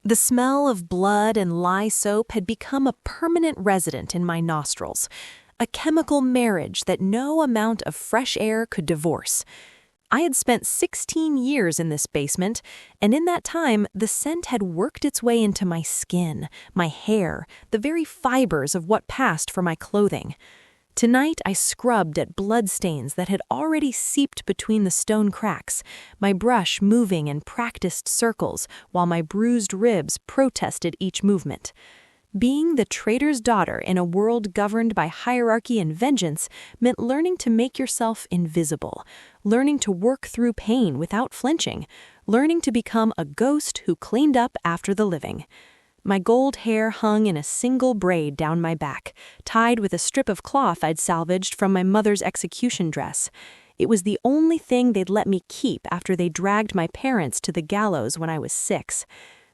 The smell of blood and lye soap had become a permanent resident in my nostrils, a chemical marriage that no amount of fresh air could divorce. I had spent 16 years in this basement, and in that time, the scent had worked its way into my skin, my hair, the very fibers of what passed for my clothing. Tonight, I scrubbed at bloodstains that had already seeped between the stone cracks, my brush moving in practiced circles while my bruised ribs protested each movement. Being the traitor's daughter in a world governed by hierarchy and vengeance meant learning to make yourself invisible, learning to work through pain without flinching, learning to become a ghost who cleaned up after the living. My gold hair hung in a single braid down my back, tied with a strip of cloth I'd salvaged from my mother's execution dress. It was the only thing they'd let me keep after they dragged my parents to the gallows when I was 6.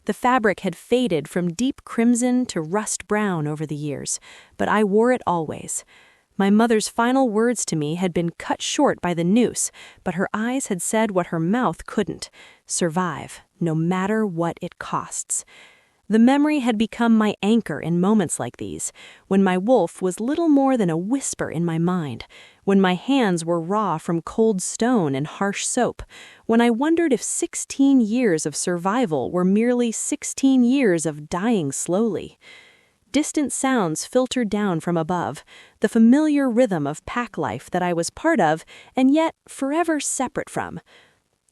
The fabric had faded from deep crimson to rust brown over the years, but I wore it always. My mother's final words to me had been cut short by the noose, but her eyes had said what her mouth couldn't: survive, no matter what it costs. The memory had become my anchor in moments like these, when my wolf was little more than a whisper in my mind, when my hands were raw from cold stone and harsh soap, when I wondered if 16 years of survival were merely 16 years of dying slowly. Distant sounds filtered down from above, the familiar rhythm of pack life that I was part of and yet forever separate from.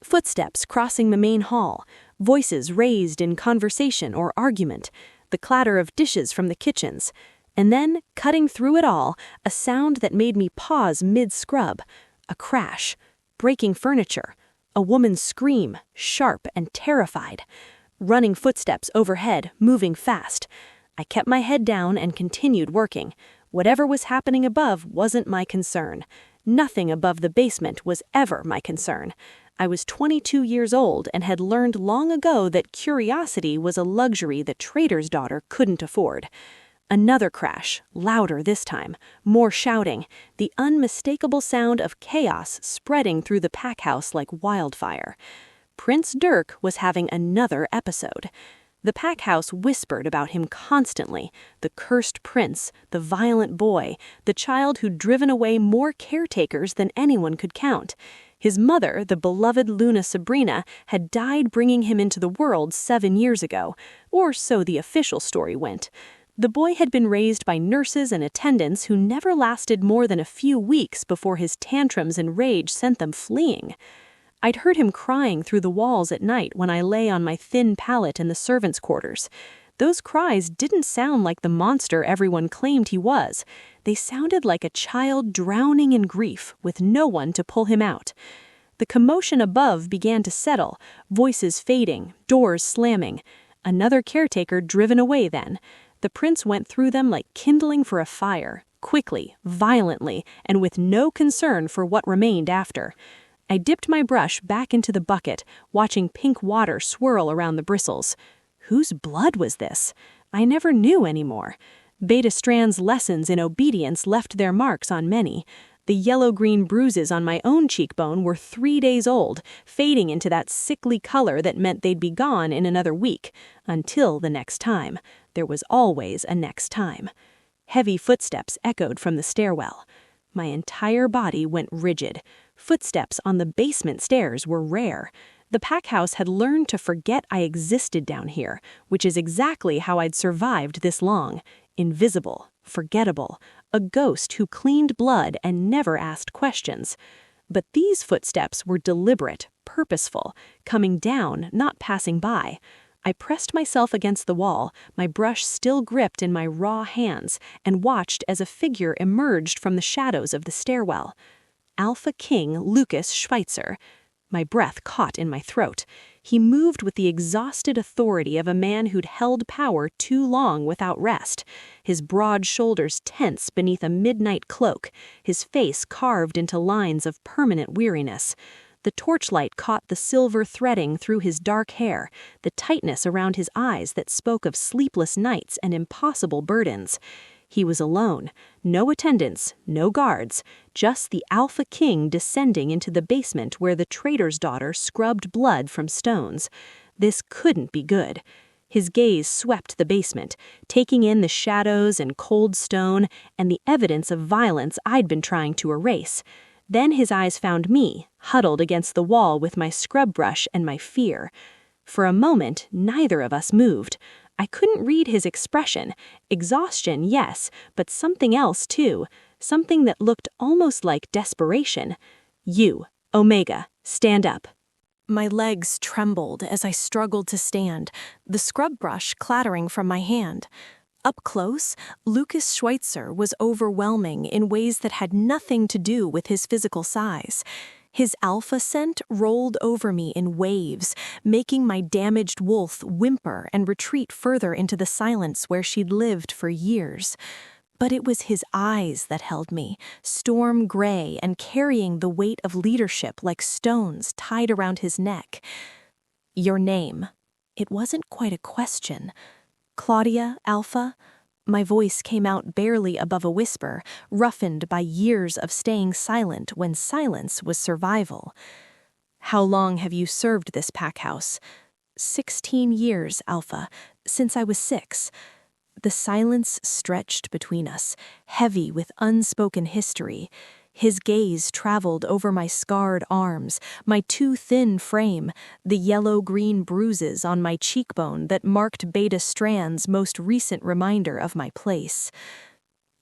Footsteps crossing the main hall, voices raised in conversation or argument, the clatter of dishes from the kitchens, and then, cutting through it all, a sound that made me pause mid-scrub, a crash, breaking furniture, a woman's scream, sharp and terrified, running footsteps overhead, moving fast. I kept my head down and continued working. Whatever was happening above wasn't my concern. Nothing above the basement was ever my concern. I was 22 years old and had learned long ago that curiosity was a luxury the trader's daughter couldn't afford. Another crash, louder this time, more shouting, the unmistakable sound of chaos spreading through the pack house like wildfire. Prince Dirk was having another episode. The pack house whispered about him constantly, the cursed prince, the violent boy, the child who'd driven away more caretakers than anyone could count. His mother, the beloved Luna Sabrina, had died bringing him into the world 7 years ago, or so the official story went. The boy had been raised by nurses and attendants who never lasted more than a few weeks before his tantrums and rage sent them fleeing. I'd heard him crying through the walls at night when I lay on my thin pallet in the servants' quarters. Those cries didn't sound like the monster everyone claimed he was. They sounded like a child drowning in grief with no one to pull him out. The commotion above began to settle, voices fading, doors slamming. Another caretaker driven away then. The prince went through them like kindling for a fire, quickly, violently, and with no concern for what remained after. I dipped my brush back into the bucket, watching pink water swirl around the bristles. Whose blood was this? I never knew anymore. Beta Strand's lessons in obedience left their marks on many. The yellow-green bruises on my own cheekbone were 3 days old, fading into that sickly color that meant they'd be gone in another week. Until the next time. There was always a next time. Heavy footsteps echoed from the stairwell. My entire body went rigid. Footsteps on the basement stairs were rare. The pack house had learned to forget I existed down here, which is exactly how I'd survived this long. Invisible, forgettable, a ghost who cleaned blood and never asked questions. But these footsteps were deliberate, purposeful, coming down, not passing by. I pressed myself against the wall, my brush still gripped in my raw hands, and watched as a figure emerged from the shadows of the stairwell. Alpha King Lucas Schweitzer. My breath caught in my throat. He moved with the exhausted authority of a man who'd held power too long without rest, his broad shoulders tense beneath a midnight cloak, his face carved into lines of permanent weariness. The torchlight caught the silver threading through his dark hair, the tightness around his eyes that spoke of sleepless nights and impossible burdens. He was alone, no attendants, no guards, just the Alpha King descending into the basement where the trader's daughter scrubbed blood from stones. This couldn't be good. His gaze swept the basement, taking in the shadows and cold stone and the evidence of violence I'd been trying to erase. Then his eyes found me, huddled against the wall with my scrub brush and my fear. For a moment, neither of us moved. I couldn't read his expression. Exhaustion, yes, but something else too. Something that looked almost like desperation. "You, Omega, stand up." My legs trembled as I struggled to stand, the scrub brush clattering from my hand. Up close, Lucas Schweitzer was overwhelming in ways that had nothing to do with his physical size. His alpha scent rolled over me in waves, making my damaged wolf whimper and retreat further into the silence where she'd lived for years. But it was his eyes that held me, storm gray and carrying the weight of leadership like stones tied around his neck. "Your name." It wasn't quite a question. "Claudia, Alpha?" My voice came out barely above a whisper, roughened by years of staying silent when silence was survival. "How long have you served this pack house?" 16 years, Alpha, since I was 6. The silence stretched between us, heavy with unspoken history. His gaze traveled over my scarred arms, my too thin frame, the yellow-green bruises on my cheekbone that marked Beta Strand's most recent reminder of my place.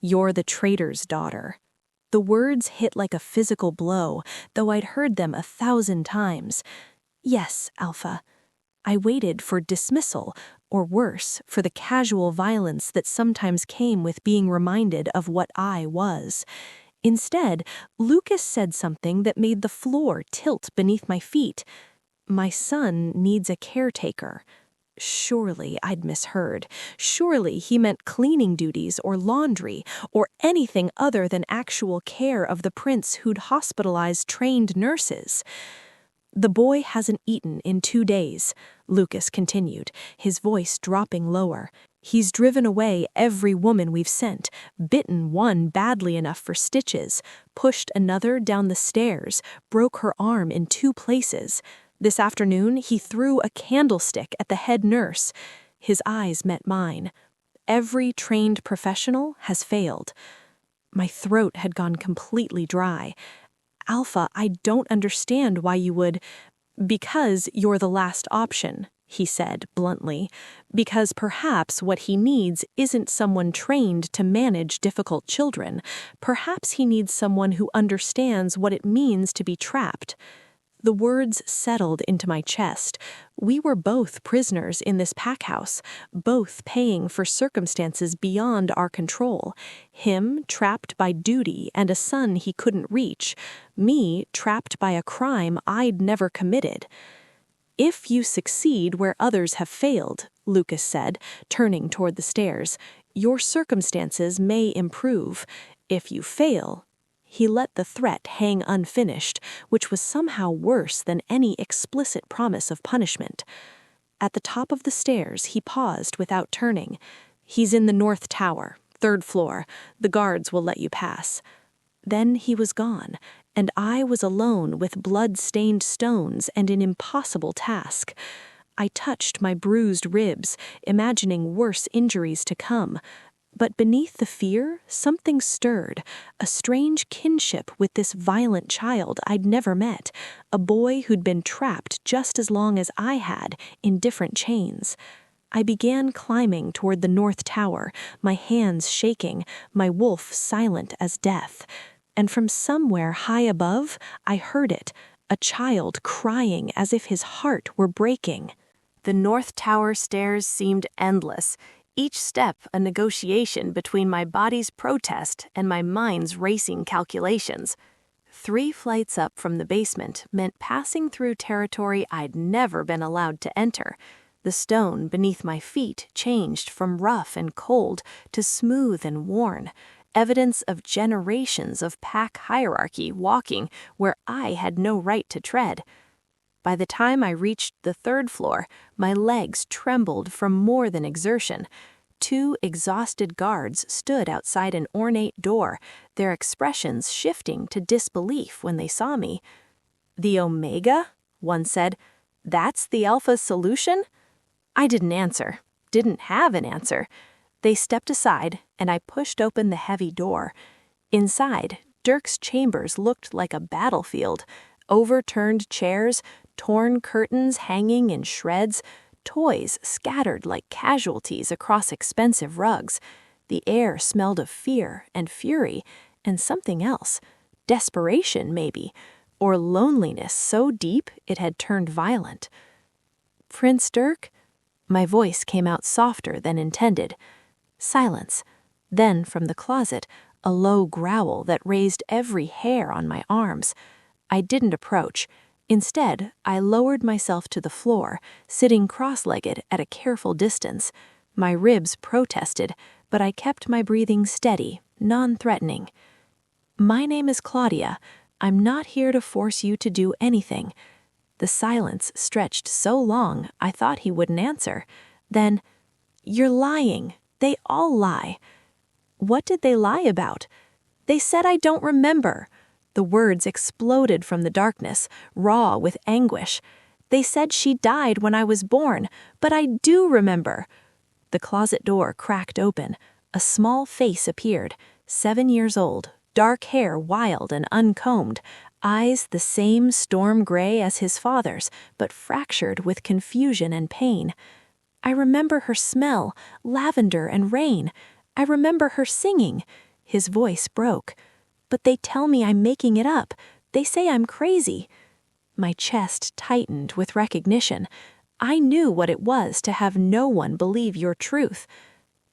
"You're the traitor's daughter." The words hit like a physical blow, though I'd heard them 1,000 times. "Yes, Alpha." I waited for dismissal, or worse, for the casual violence that sometimes came with being reminded of what I was. Instead, Lucas said something that made the floor tilt beneath my feet. "My son needs a caretaker." Surely I'd misheard. Surely he meant cleaning duties or laundry, or anything other than actual care of the prince who'd hospitalized trained nurses. "The boy hasn't eaten in 2 days," Lucas continued, his voice dropping lower. "He's driven away every woman we've sent, bitten one badly enough for stitches, pushed another down the stairs, broke her arm in 2 places. This afternoon, he threw a candlestick at the head nurse." His eyes met mine. "Every trained professional has failed." My throat had gone completely dry. "Alpha, I don't understand why you would—" "Because you're the last option," he said bluntly. "Because perhaps what he needs isn't someone trained to manage difficult children. Perhaps he needs someone who understands what it means to be trapped." The words settled into my chest. We were both prisoners in this pack house, both paying for circumstances beyond our control. Him trapped by duty and a son he couldn't reach. Me trapped by a crime I'd never committed. "If you succeed where others have failed," Lucas said, turning toward the stairs, "your circumstances may improve. If you fail—" He let the threat hang unfinished, which was somehow worse than any explicit promise of punishment. At the top of the stairs, he paused without turning. "He's in the North Tower, 3rd floor. The guards will let you pass." Then he was gone, and I was alone with blood-stained stones and an impossible task. I touched my bruised ribs, imagining worse injuries to come. But beneath the fear, something stirred, a strange kinship with this violent child I'd never met, a boy who'd been trapped just as long as I had, in different chains. I began climbing toward the North Tower, my hands shaking, my wolf silent as death. And from somewhere high above, I heard it, a child crying as if his heart were breaking. The North Tower stairs seemed endless, each step a negotiation between my body's protest and my mind's racing calculations. 3 flights up from the basement meant passing through territory I'd never been allowed to enter. The stone beneath my feet changed from rough and cold to smooth and worn, evidence of generations of pack hierarchy walking where I had no right to tread. By the time I reached the 3rd floor, my legs trembled from more than exertion. 2 exhausted guards stood outside an ornate door, their expressions shifting to disbelief when they saw me. "The Omega?" one said. "That's the Alpha solution?" I didn't answer. Didn't have an answer. They stepped aside, and I pushed open the heavy door. Inside, Dirk's chambers looked like a battlefield. Overturned chairs, torn curtains hanging in shreds, toys scattered like casualties across expensive rugs. The air smelled of fear and fury, and something else. Desperation, maybe, or loneliness so deep it had turned violent. "Prince Dirk?" My voice came out softer than intended. Silence. Then, from the closet, a low growl that raised every hair on my arms. I didn't approach. Instead, I lowered myself to the floor, sitting cross-legged at a careful distance. My ribs protested, but I kept my breathing steady, non-threatening. "My name is Claudia. I'm not here to force you to do anything." The silence stretched so long I thought he wouldn't answer. Then, "You're lying. They all lie." What did they lie about? "They said I don't remember." The words exploded from the darkness, raw with anguish. "They said she died when I was born, but I do remember." The closet door cracked open. A small face appeared, 7 years old, dark hair wild and uncombed, eyes the same storm gray as his father's, but fractured with confusion and pain. I remember her smell, lavender and rain. I remember her singing. His voice broke. "But they tell me I'm making it up. They say I'm crazy." My chest tightened with recognition. I knew what it was to have no one believe your truth.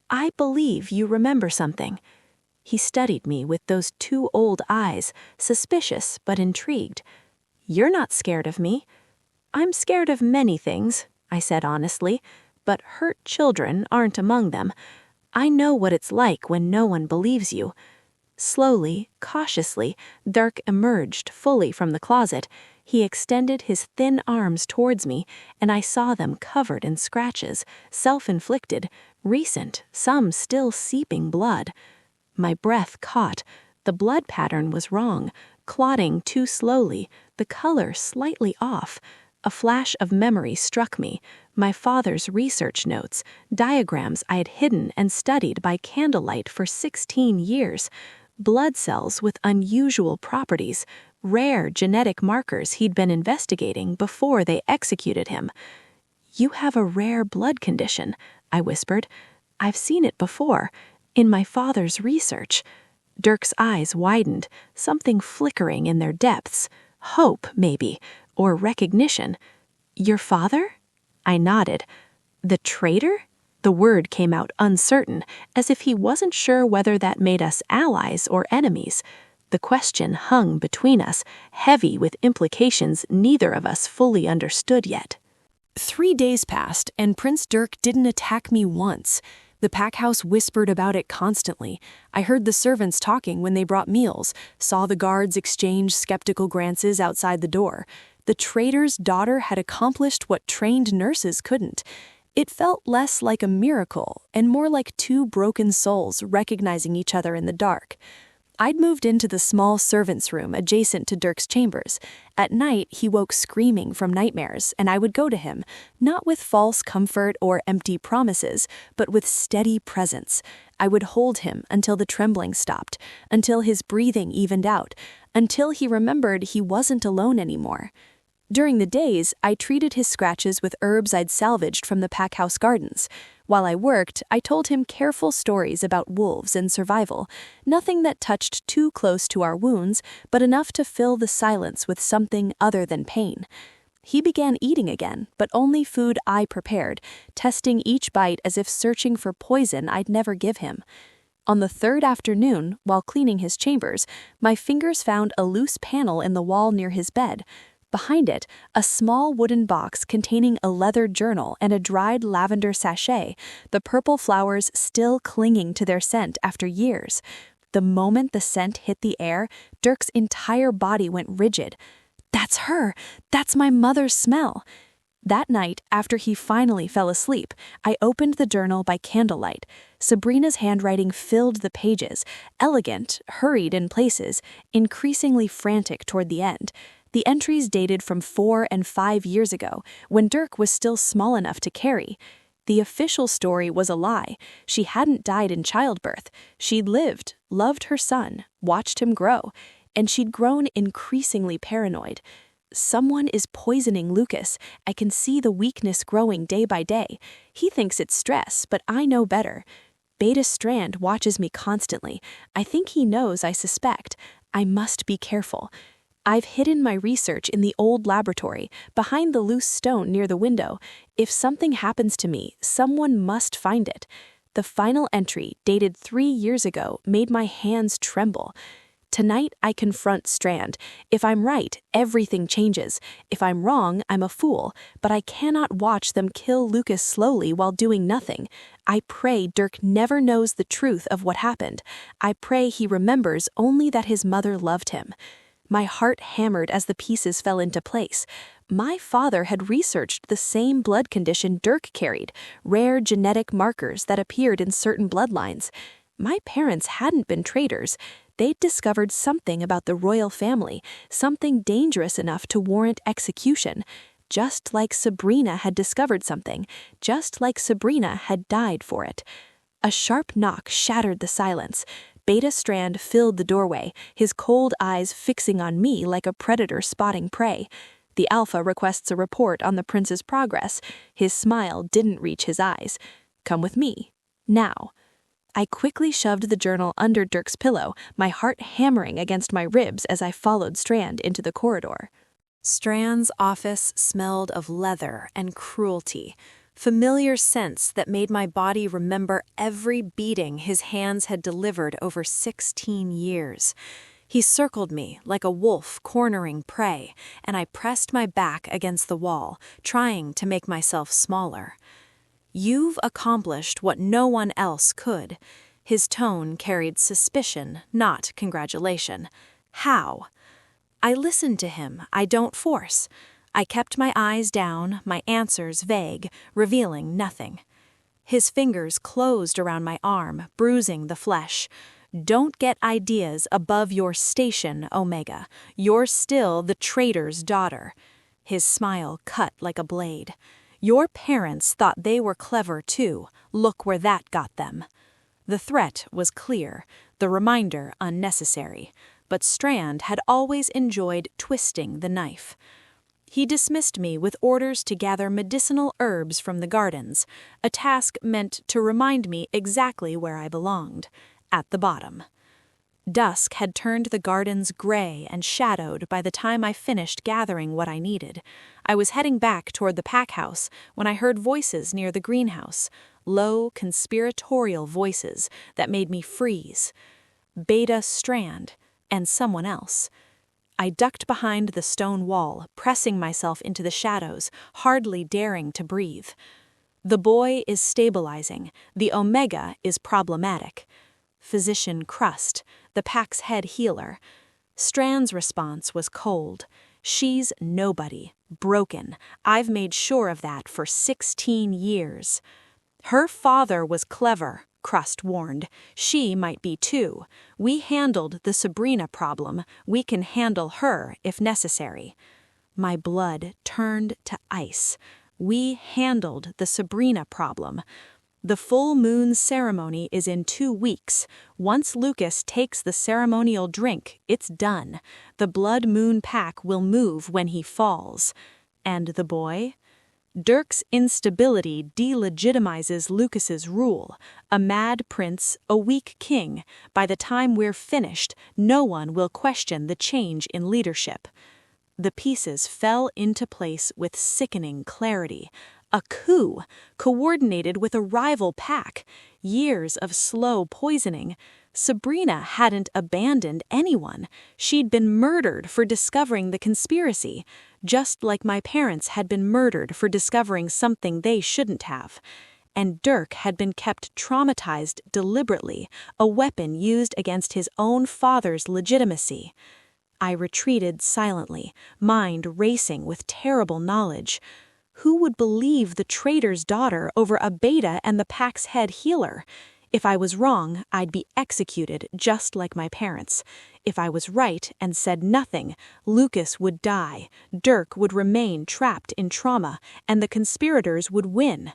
"I believe you remember something." He studied me with those 2 old eyes, suspicious but intrigued. "You're not scared of me." "I'm scared of many things," I said honestly, "but hurt children aren't among them. I know what it's like when no one believes you." Slowly, cautiously, Dirk emerged fully from the closet. He extended his thin arms towards me, and I saw them covered in scratches, self-inflicted, recent, some still seeping blood. My breath caught. The blood pattern was wrong, clotting too slowly, the color slightly off. A flash of memory struck me, my father's research notes, diagrams I had hidden and studied by candlelight for 16 years. Blood cells with unusual properties, rare genetic markers he'd been investigating before they executed him. "You have a rare blood condition," I whispered. "I've seen it before, in my father's research." Dirk's eyes widened, something flickering in their depths. Hope, maybe, or recognition. "Your father?" I nodded. "The traitor?" The word came out uncertain, as if he wasn't sure whether that made us allies or enemies. The question hung between us, heavy with implications neither of us fully understood yet. 3 days passed, and Prince Dirk didn't attack me once. The pack house whispered about it constantly. I heard the servants talking when they brought meals, saw the guards exchange skeptical glances outside the door. The traitor's daughter had accomplished what trained nurses couldn't. It felt less like a miracle and more like 2 broken souls recognizing each other in the dark. I'd moved into the small servants' room adjacent to Dirk's chambers. At night, he woke screaming from nightmares, and I would go to him, not with false comfort or empty promises, but with steady presence. I would hold him until the trembling stopped, until his breathing evened out, until he remembered he wasn't alone anymore. During the days, I treated his scratches with herbs I'd salvaged from the pack house gardens. While I worked, I told him careful stories about wolves and survival, nothing that touched too close to our wounds, but enough to fill the silence with something other than pain. He began eating again, but only food I prepared, testing each bite as if searching for poison I'd never give him. On the 3rd afternoon, while cleaning his chambers, my fingers found a loose panel in the wall near his bed. Behind it, a small wooden box containing a leather journal and a dried lavender sachet, the purple flowers still clinging to their scent after years. The moment the scent hit the air, Dirk's entire body went rigid. "That's her! That's my mother's smell!" That night, after he finally fell asleep, I opened the journal by candlelight. Sabrina's handwriting filled the pages, elegant, hurried in places, increasingly frantic toward the end. The entries dated from 4 and 5 years ago, when Dirk was still small enough to carry. The official story was a lie. She hadn't died in childbirth. She'd lived, loved her son, watched him grow, and she'd grown increasingly paranoid. Someone is poisoning Lucas. I can see the weakness growing day by day. He thinks it's stress, but I know better. Beta Strand watches me constantly. I think he knows I suspect. I must be careful. I've hidden my research in the old laboratory, behind the loose stone near the window. If something happens to me, someone must find it. The final entry, dated 3 years ago, made my hands tremble. Tonight I confront Strand. If I'm right, everything changes. If I'm wrong, I'm a fool. But I cannot watch them kill Lucas slowly while doing nothing. I pray Dirk never knows the truth of what happened. I pray he remembers only that his mother loved him. My heart hammered as the pieces fell into place. My father had researched the same blood condition Dirk carried, rare genetic markers that appeared in certain bloodlines. My parents hadn't been traitors. They'd discovered something about the royal family, something dangerous enough to warrant execution. Just like Sabrina had discovered something, just like Sabrina had died for it. A sharp knock shattered the silence. Beta Strand filled the doorway, his cold eyes fixing on me like a predator spotting prey. The Alpha requests a report on the prince's progress. His smile didn't reach his eyes. Come with me. Now. I quickly shoved the journal under Dirk's pillow, my heart hammering against my ribs as I followed Strand into the corridor. Strand's office smelled of leather and cruelty, familiar scents that made my body remember every beating his hands had delivered over 16 years. He circled me like a wolf cornering prey, and I pressed my back against the wall, trying to make myself smaller. You've accomplished what no one else could. His tone carried suspicion, not congratulation. How? I listened to him, I don't force. I kept my eyes down, my answers vague, revealing nothing. His fingers closed around my arm, bruising the flesh. Don't get ideas above your station, Omega. You're still the traitor's daughter. His smile cut like a blade. Your parents thought they were clever too. Look where that got them. The threat was clear, the reminder unnecessary, but Strand had always enjoyed twisting the knife. He dismissed me with orders to gather medicinal herbs from the gardens, a task meant to remind me exactly where I belonged, at the bottom. Dusk had turned the gardens gray and shadowed by the time I finished gathering what I needed. I was heading back toward the pack house when I heard voices near the greenhouse, low, conspiratorial voices that made me freeze. Beta Strand, and someone else. I ducked behind the stone wall, pressing myself into the shadows, hardly daring to breathe. The boy is stabilizing. The Omega is problematic. Physician Crust, the pack's head healer. Strand's response was cold. She's nobody, broken. I've made sure of that for 16 years. Her father was clever, Crust warned. She might be too. We handled the Sabrina problem. We can handle her if necessary. My blood turned to ice. We handled the Sabrina problem. The full moon ceremony is in 2 weeks. Once Lucas takes the ceremonial drink, it's done. The blood moon pack will move when he falls. And the boy? Dirk's instability delegitimizes Lucas's rule. A mad prince, a weak king. By the time we're finished, no one will question the change in leadership. The pieces fell into place with sickening clarity. A coup, coordinated with a rival pack. Years of slow poisoning. Sabrina hadn't abandoned anyone. She'd been murdered for discovering the conspiracy, just like my parents had been murdered for discovering something they shouldn't have. And Dirk had been kept traumatized deliberately, a weapon used against his own father's legitimacy. I retreated silently, mind racing with terrible knowledge. Who would believe the traitor's daughter over a beta and the pack's head healer? If I was wrong, I'd be executed just like my parents. If I was right and said nothing, Lucas would die, Dirk would remain trapped in trauma, and the conspirators would win.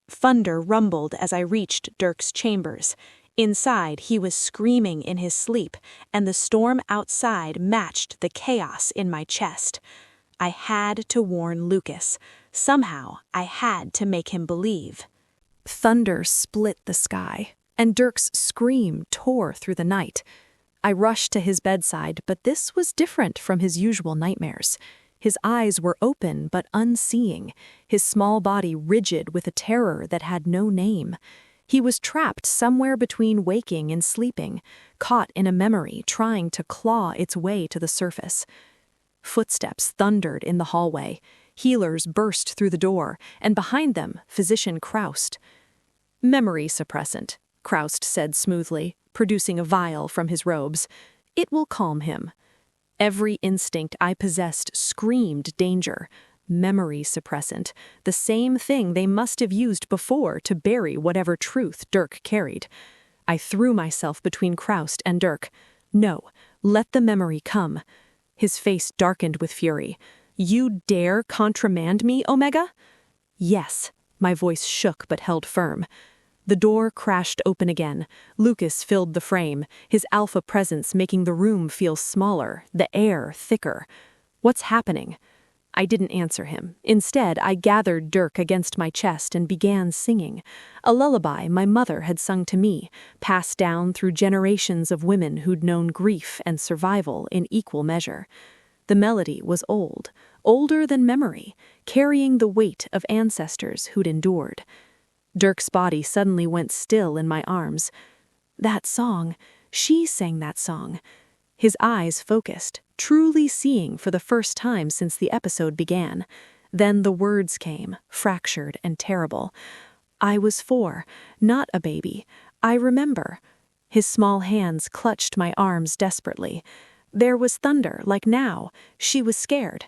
Thunder rumbled as I reached Dirk's chambers. Inside, he was screaming in his sleep, and the storm outside matched the chaos in my chest. I had to warn Lucas. Somehow, I had to make him believe. Thunder split the sky, and Dirk's scream tore through the night. I rushed to his bedside, but this was different from his usual nightmares. His eyes were open but unseeing, his small body rigid with a terror that had no name. He was trapped somewhere between waking and sleeping, caught in a memory trying to claw its way to the surface. Footsteps thundered in the hallway. Healers burst through the door, and behind them, Physician Kraust. "Memory suppressant," Kraust said smoothly, producing a vial from his robes. "It will calm him." Every instinct I possessed screamed danger. Memory suppressant, the same thing they must have used before to bury whatever truth Dirk carried. I threw myself between Kraust and Dirk. "No, let the memory come." His face darkened with fury. "You dare contramand me, Omega?" "Yes." My voice shook but held firm. The door crashed open again. Lucas filled the frame, his alpha presence making the room feel smaller, the air thicker. "What's happening?" I didn't answer him. Instead, I gathered Dirk against my chest and began singing. A lullaby my mother had sung to me, passed down through generations of women who'd known grief and survival in equal measure. The melody was old, older than memory, carrying the weight of ancestors who'd endured. Dirk's body suddenly went still in my arms. That song, she sang that song. His eyes focused, truly seeing for the first time since the episode began. Then the words came, fractured and terrible. "I was 4, not a baby. I remember." His small hands clutched my arms desperately. There was thunder, like now. She was scared.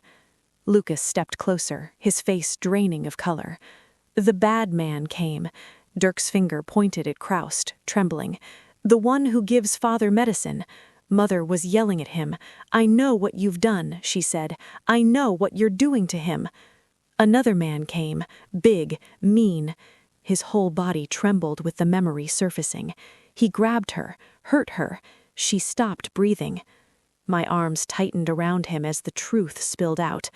Lucas stepped closer, his face draining of color. "The bad man came." Dirk's finger pointed at Kraust, trembling. "The one who gives father medicine." Mother was yelling at him. "I know what you've done," she said. "I know what you're doing to him." Another man came, big, mean. His whole body trembled with the memory surfacing. He grabbed her, hurt her. She stopped breathing. My arms tightened around him as the truth spilled out.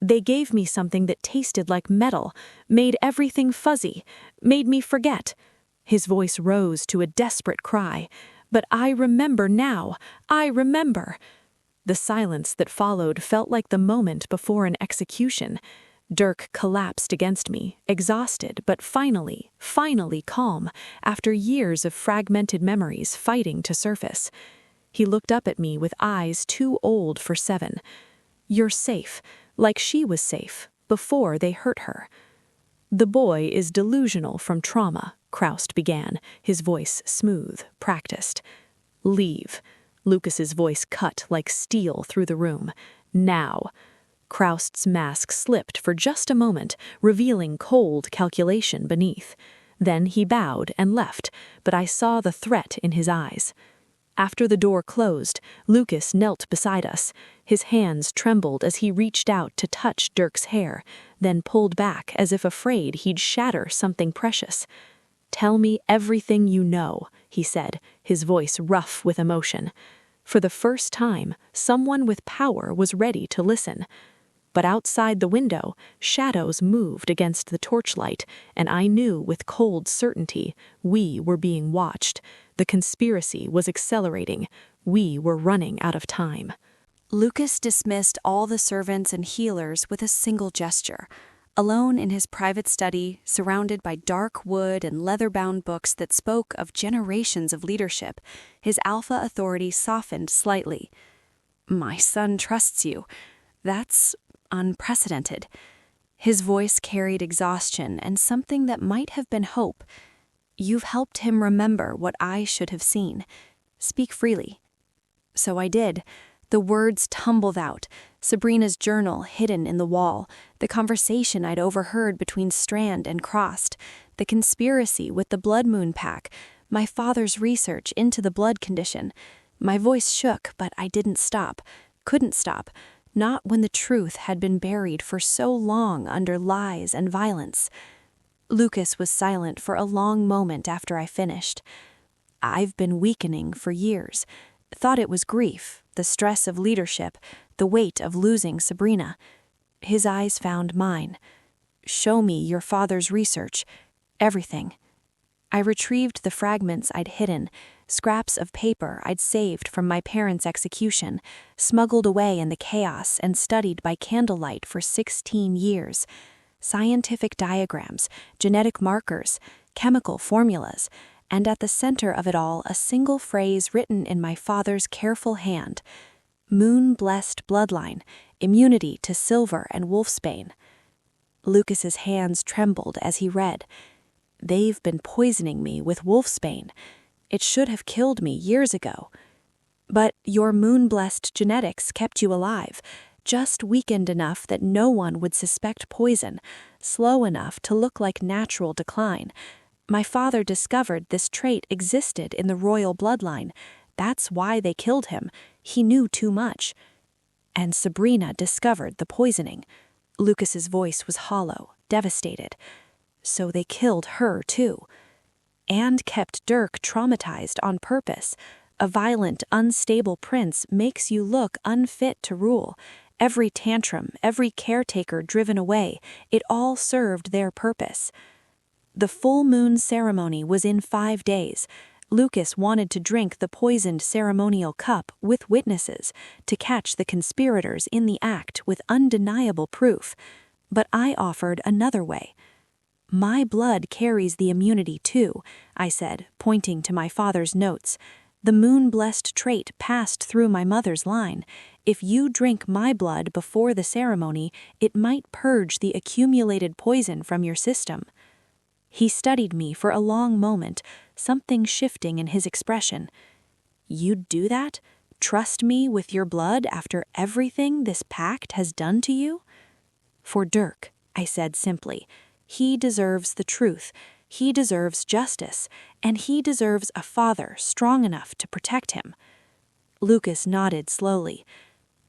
"They gave me something that tasted like metal, made everything fuzzy, made me forget." His voice rose to a desperate cry. "But I remember now. I remember." The silence that followed felt like the moment before an execution. Dirk collapsed against me, exhausted, but finally calm, after years of fragmented memories fighting to surface. He looked up at me with eyes too old for 7. "You're safe, like she was safe, before they hurt her." "The boy is delusional from trauma," Kraust began, his voice smooth, practiced. "Leave." Lucas's voice cut like steel through the room. "Now." Kraust's mask slipped for just a moment, revealing cold calculation beneath. Then he bowed and left, but I saw the threat in his eyes. After the door closed, Lucas knelt beside us. His hands trembled as he reached out to touch Dirk's hair, then pulled back as if afraid he'd shatter something precious. "Tell me everything you know," he said, his voice rough with emotion. For the first time, someone with power was ready to listen. But outside the window, shadows moved against the torchlight, and I knew with cold certainty we were being watched. The conspiracy was accelerating. We were running out of time. Lucas dismissed all the servants and healers with a single gesture. Alone in his private study, surrounded by dark wood and leather-bound books that spoke of generations of leadership, his alpha authority softened slightly. "My son trusts you. That's unprecedented." His voice carried exhaustion and something that might have been hope. "You've helped him remember what I should have seen. Speak freely." So I did. The words tumbled out, Sabrina's journal hidden in the wall, the conversation I'd overheard between Strand and Crossed, the conspiracy with the Blood Moon Pack, my father's research into the blood condition. My voice shook, but I didn't stop, couldn't stop, not when the truth had been buried for so long under lies and violence. Lucas was silent for a long moment after I finished. I've been weakening for years. Thought it was grief, the stress of leadership, the weight of losing Sabrina. His eyes found mine. Show me your father's research. Everything. I retrieved the fragments I'd hidden, scraps of paper I'd saved from my parents' execution, smuggled away in the chaos and studied by candlelight for 16 years. Scientific diagrams, genetic markers, chemical formulas, and at the center of it all a single phrase written in my father's careful hand: moon-blessed bloodline, immunity to silver and wolfsbane. Lucas's hands trembled as he read. They've been poisoning me with wolfsbane. It should have killed me years ago. But your moon-blessed genetics kept you alive, just weakened enough that no one would suspect poison, slow enough to look like natural decline. My father discovered this trait existed in the royal bloodline. That's why they killed him. He knew too much. And Sabrina discovered the poisoning. Lucas's voice was hollow, devastated. So they killed her too. And kept Dirk traumatized on purpose. A violent, unstable prince makes you look unfit to rule. Every tantrum, every caretaker driven away, it all served their purpose. The full moon ceremony was in 5 days. Lucas wanted to drink the poisoned ceremonial cup with witnesses, to catch the conspirators in the act with undeniable proof. But I offered another way. My blood carries the immunity too, I said, pointing to my father's notes. The moon-blessed trait passed through my mother's line. If you drink my blood before the ceremony, it might purge the accumulated poison from your system. He studied me for a long moment, something shifting in his expression. You'd do that? Trust me with your blood after everything this pact has done to you? For Dirk, I said simply. He deserves the truth. He deserves justice, and he deserves a father strong enough to protect him. Lucas nodded slowly.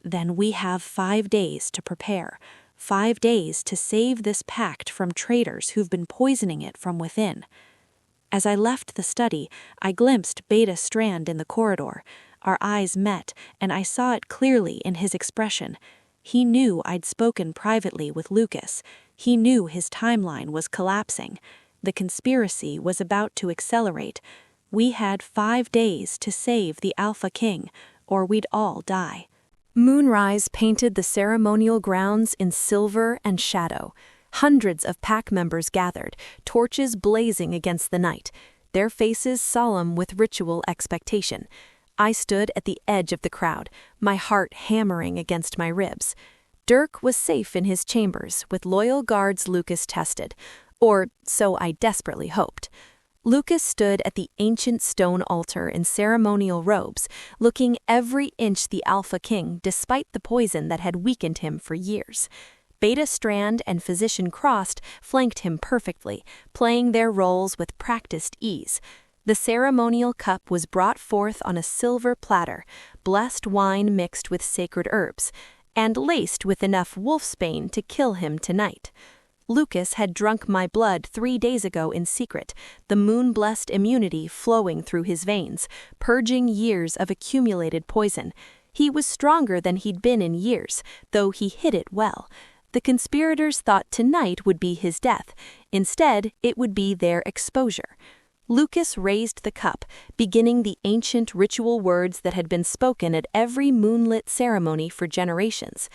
Then we have 5 days to prepare, 5 days to save this pact from traitors who've been poisoning it from within. As I left the study, I glimpsed Beta Strand in the corridor. Our eyes met, and I saw it clearly in his expression. He knew I'd spoken privately with Lucas. He knew his timeline was collapsing. The conspiracy was about to accelerate. We had 5 days to save the Alpha King, or we'd all die. Moonrise painted the ceremonial grounds in silver and shadow. Hundreds of pack members gathered, torches blazing against the night, their faces solemn with ritual expectation. I stood at the edge of the crowd, my heart hammering against my ribs. Dirk was safe in his chambers, with loyal guards Lucas tested, or so I desperately hoped. Lucas stood at the ancient stone altar in ceremonial robes, looking every inch the Alpha King despite the poison that had weakened him for years. Beta Strand and Physician Crossed flanked him perfectly, playing their roles with practiced ease. The ceremonial cup was brought forth on a silver platter, blessed wine mixed with sacred herbs, and laced with enough wolfsbane to kill him tonight. Lucas had drunk my blood 3 days ago in secret, the moon-blessed immunity flowing through his veins, purging years of accumulated poison. He was stronger than he'd been in years, though he hid it well. The conspirators thought tonight would be his death. Instead, it would be their exposure. Lucas raised the cup, beginning the ancient ritual words that had been spoken at every moonlit ceremony for generations.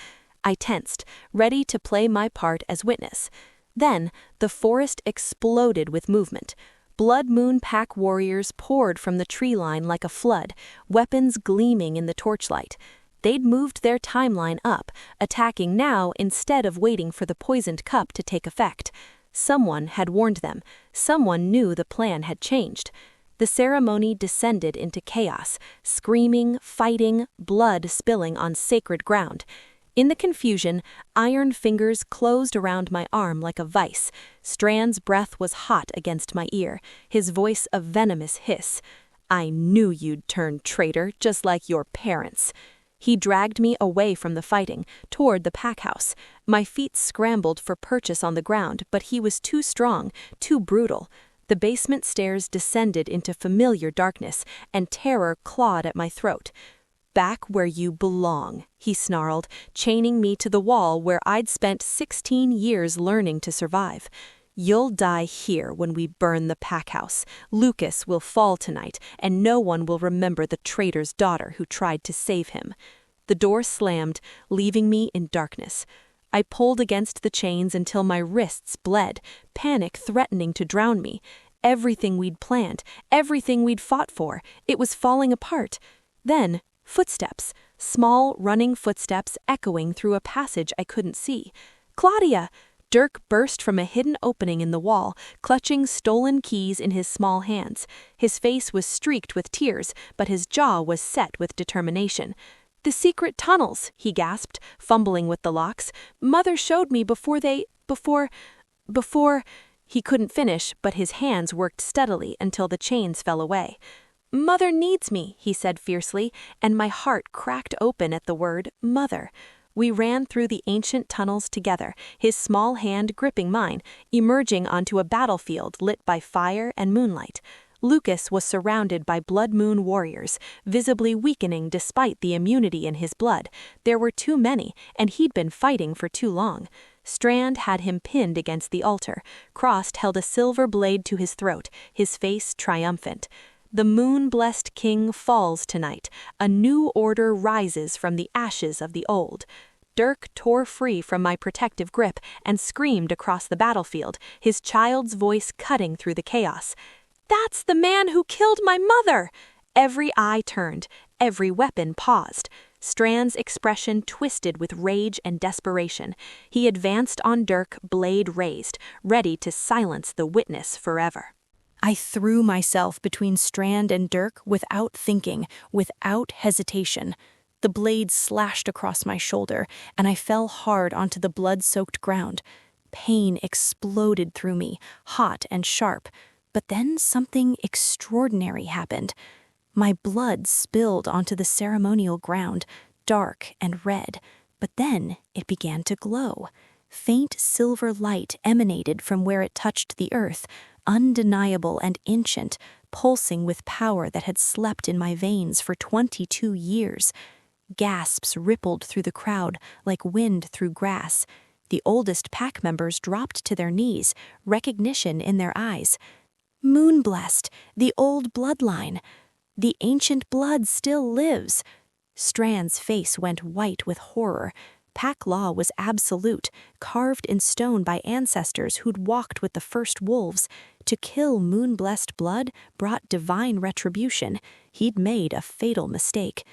I tensed, ready to play my part as witness. Then, the forest exploded with movement. Blood Moon pack warriors poured from the tree line like a flood, weapons gleaming in the torchlight. They'd moved their timeline up, attacking now instead of waiting for the poisoned cup to take effect. Someone had warned them. Someone knew the plan had changed. The ceremony descended into chaos, screaming, fighting, blood spilling on sacred ground. In the confusion, iron fingers closed around my arm like a vice. Strand's breath was hot against my ear, his voice a venomous hiss. I knew you'd turn traitor, just like your parents. He dragged me away from the fighting, toward the pack house. My feet scrambled for purchase on the ground, but he was too strong, too brutal. The basement stairs descended into familiar darkness, and terror clawed at my throat. "Back where you belong," he snarled, chaining me to the wall where I'd spent 16 years learning to survive. "You'll die here when we burn the pack house. Lucas will fall tonight, and no one will remember the traitor's daughter who tried to save him." The door slammed, leaving me in darkness. I pulled against the chains until my wrists bled, panic threatening to drown me. Everything we'd planned, everything we'd fought for, it was falling apart. Then, footsteps, small running footsteps echoing through a passage I couldn't see. "Claudia!" Dirk burst from a hidden opening in the wall, clutching stolen keys in his small hands. His face was streaked with tears, but his jaw was set with determination. "The secret tunnels," he gasped, fumbling with the locks. "Mother showed me before." He couldn't finish, but his hands worked steadily until the chains fell away. "Mother needs me," he said fiercely, and my heart cracked open at the word mother. We ran through the ancient tunnels together, his small hand gripping mine, emerging onto a battlefield lit by fire and moonlight. Lucas was surrounded by blood moon warriors, visibly weakening despite the immunity in his blood. There were too many, and he'd been fighting for too long. Strand had him pinned against the altar. Crossed held a silver blade to his throat, his face triumphant. "The moon-blessed king falls tonight. A new order rises from the ashes of the old." Dirk tore free from my protective grip and screamed across the battlefield, his child's voice cutting through the chaos. "That's the man who killed my mother!" Every eye turned, every weapon paused. Strand's expression twisted with rage and desperation. He advanced on Dirk, blade raised, ready to silence the witness forever. I threw myself between Strand and Dirk without thinking, without hesitation. The blade slashed across my shoulder, and I fell hard onto the blood-soaked ground. Pain exploded through me, hot and sharp. But then something extraordinary happened. My blood spilled onto the ceremonial ground, dark and red, but then it began to glow. Faint silver light emanated from where it touched the earth, undeniable and ancient, pulsing with power that had slept in my veins for 22 years. Gasps rippled through the crowd like wind through grass. The oldest pack members dropped to their knees, recognition in their eyes. Moonblessed, the old bloodline. The ancient blood still lives. Strand's face went white with horror. Pack law was absolute, carved in stone by ancestors who'd walked with the first wolves. To kill moon-blessed blood brought divine retribution. He'd made a fatal mistake.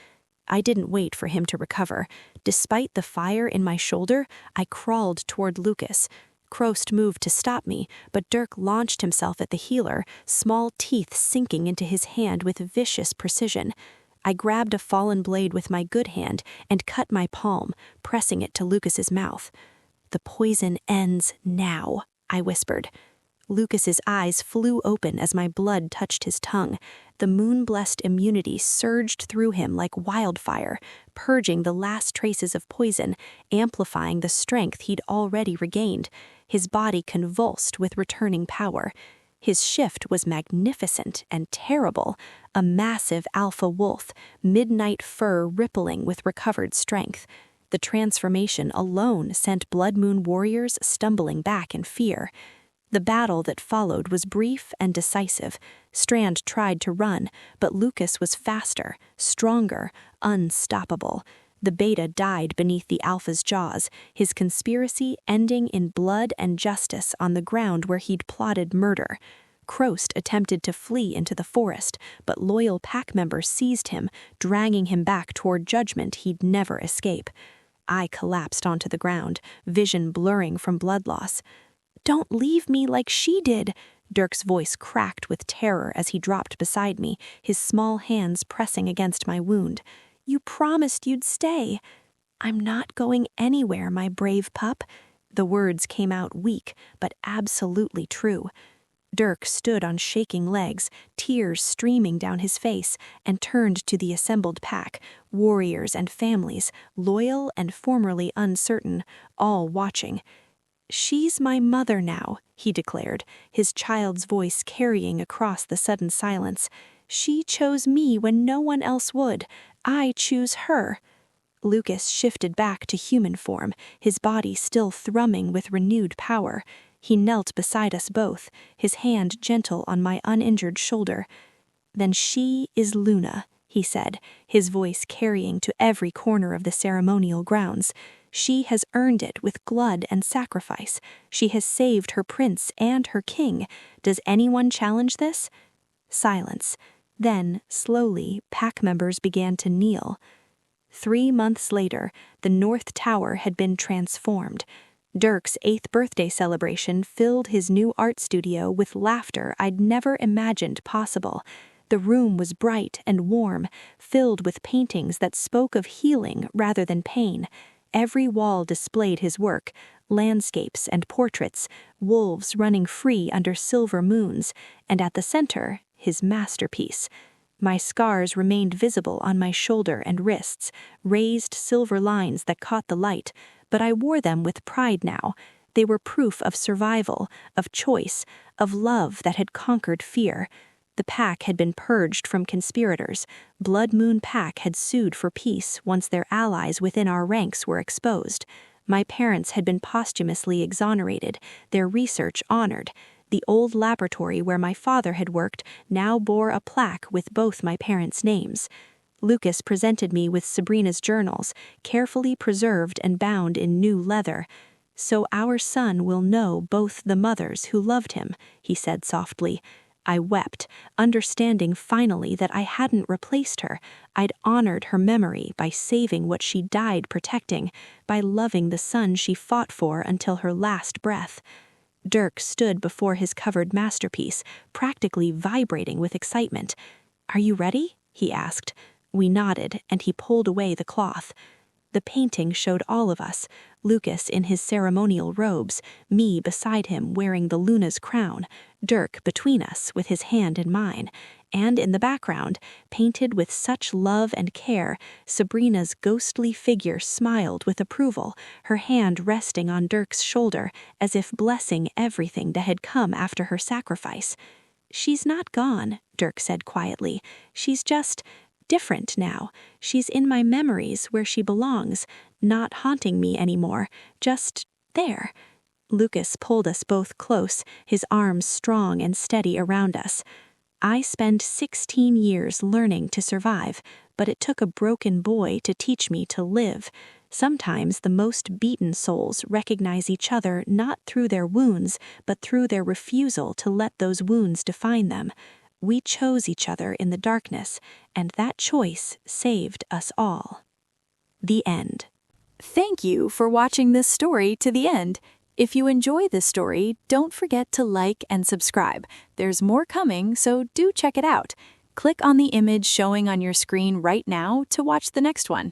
I didn't wait for him to recover. Despite the fire in my shoulder, I crawled toward Lucas. Krost moved to stop me, but Dirk launched himself at the healer, small teeth sinking into his hand with vicious precision. I grabbed a fallen blade with my good hand and cut my palm, pressing it to Lucas's mouth. "The poison ends now," I whispered. Lucas's eyes flew open as my blood touched his tongue. The moon-blessed immunity surged through him like wildfire, purging the last traces of poison, amplifying the strength he'd already regained. His body convulsed with returning power. His shift was magnificent and terrible, a massive alpha wolf, midnight fur rippling with recovered strength. The transformation alone sent Blood Moon warriors stumbling back in fear. The battle that followed was brief and decisive. Strand tried to run, but Lucas was faster, stronger, unstoppable. The beta died beneath the alpha's jaws, his conspiracy ending in blood and justice on the ground where he'd plotted murder. Krost attempted to flee into the forest, but loyal pack members seized him, dragging him back toward judgment he'd never escape. I collapsed onto the ground, vision blurring from blood loss. "Don't leave me like she did," Dirk's voice cracked with terror as he dropped beside me, his small hands pressing against my wound. "You promised you'd stay." "I'm not going anywhere, my brave pup." The words came out weak, but absolutely true. Dirk stood on shaking legs, tears streaming down his face, and turned to the assembled pack, warriors and families, loyal and formerly uncertain, all watching. "She's my mother now," he declared, his child's voice carrying across the sudden silence. "She chose me when no one else would. I choose her." Lucas shifted back to human form, his body still thrumming with renewed power. He knelt beside us both, his hand gentle on my uninjured shoulder. "Then she is Luna," he said, his voice carrying to every corner of the ceremonial grounds. "She has earned it with blood and sacrifice. She has saved her prince and her king. Does anyone challenge this?" Silence. Then, slowly, pack members began to kneel. 3 months later, the North Tower had been transformed. Dirk's 8th birthday celebration filled his new art studio with laughter I'd never imagined possible. The room was bright and warm, filled with paintings that spoke of healing rather than pain. Every wall displayed his work, landscapes and portraits, wolves running free under silver moons, and at the center, his masterpiece. My scars remained visible on my shoulder and wrists, raised silver lines that caught the light, but I wore them with pride now. They were proof of survival, of choice, of love that had conquered fear. The pack had been purged from conspirators. Blood Moon Pack had sued for peace once their allies within our ranks were exposed. My parents had been posthumously exonerated, their research honored. The old laboratory where my father had worked now bore a plaque with both my parents' names. Lucas presented me with Sabrina's journals, carefully preserved and bound in new leather. "So our son will know both the mothers who loved him," he said softly. I wept, understanding finally that I hadn't replaced her. I'd honored her memory by saving what she died protecting, by loving the son she fought for until her last breath. Dirk stood before his covered masterpiece, practically vibrating with excitement. "Are you ready?" he asked. We nodded, and he pulled away the cloth. The painting showed all of us, Lucas in his ceremonial robes, me beside him wearing the Luna's crown, Dirk between us with his hand in mine, and in the background, painted with such love and care, Sabrina's ghostly figure smiled with approval, her hand resting on Dirk's shoulder as if blessing everything that had come after her sacrifice. "She's not gone," Dirk said quietly. "She's just different now. She's in my memories where she belongs, not haunting me anymore, just there." Lucas pulled us both close, his arms strong and steady around us. "I spent 16 years learning to survive, but it took a broken boy to teach me to live. Sometimes the most beaten souls recognize each other not through their wounds, but through their refusal to let those wounds define them. We chose each other in the darkness, and that choice saved us all." The end. Thank you for watching this story to the end. If you enjoy this story, don't forget to like and subscribe. There's more coming, so do check it out. Click on the image showing on your screen right now to watch the next one.